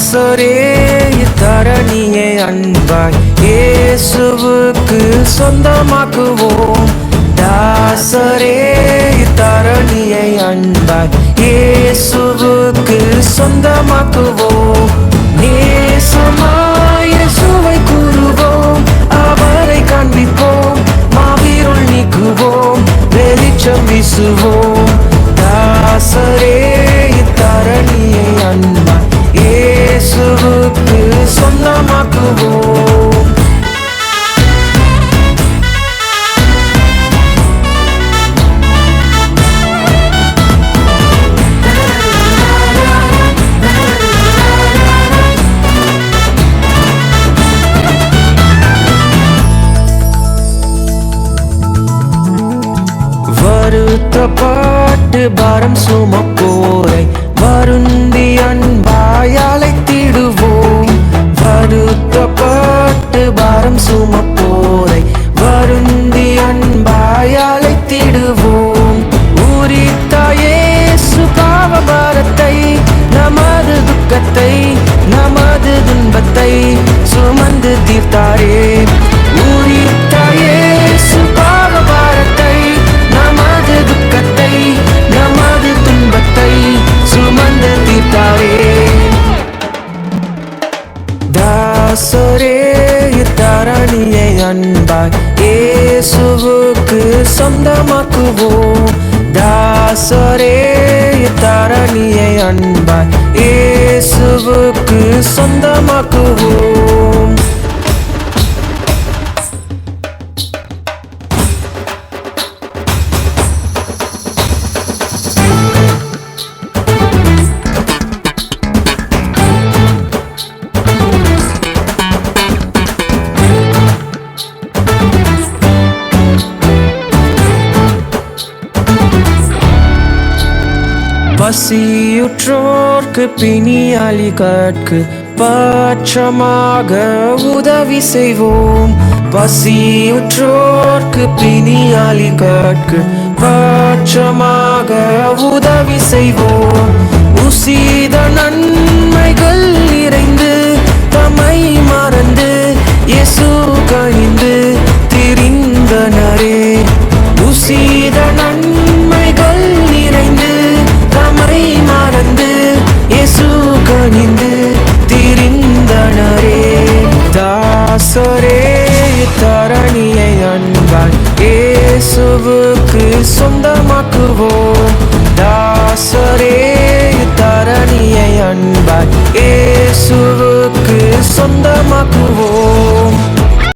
தாசரே இத்தரணியை அன்பாய் இயேசுவுக்கு சொந்தமாக்குவோம். தாசரே இத்தரணியை அன்பாய் இயேசுவுக்கு சொந்தமாக்குவோம். நேசமாய் இயேசுவை கூறுவோம், அவரை காண்பிப்போம், மாவீருள் நீக்குவோம், வெளிச்சம் வீசுவோம். தாசரே இத்தரணியை அன்பாய் இயேசுவுக்கு சொந்தமாக்குவோம். வருத்தப்பட்டு பாரம் சுமப்போரை வருந்தி அன்பாய் அழைத்திடுவோம். வருத்தப்பட்டு பாரம் சுமப்போரை வருந்தி அன்பாய் அழைத்திடுவோம். உரித்த இயேசு பாவ பாரத்தை, நமது துக்கத்தை, நமது துன்பத்தை சுமந்து தீர்த்தாரே. உரித்த இயேசு பாவ பாரத்தை, நமது துக்கத்தை, நமது துன்பத்தை சுமந்து தீர்த்தாரே. தாசரே இத்தரணியை அன்பாய் இயேசுவுக்கு சொந்தமாக்குவோம். தாசரே இத்தரணியை அன்பாய் இயேசுவுக்கு சொந்தமாக்குவோம். பசியுற்றோர்க்கு பிணியாளிகட்கு பட்சமாக உதவி செய்வோம். பசியுற்றோர்க்கு பிணியாளிகட்கு பட்சமாக உதவி செய்வோம். உசித நன்மைகள் நிறைந்து தம்மை மறந்து இயேசு கழிந்து திரிந்தனரே. உசித நன்மைகள் நிறைந்து தம்மை மறந்து இயேசு கழிந்து திரிந்தனரே. தாசரே இத்தரணியை அன்பாய் இயேசுவுக்கு சொந்தமாக்குவோம். தாசரே இத்தரணியை அன்பாய்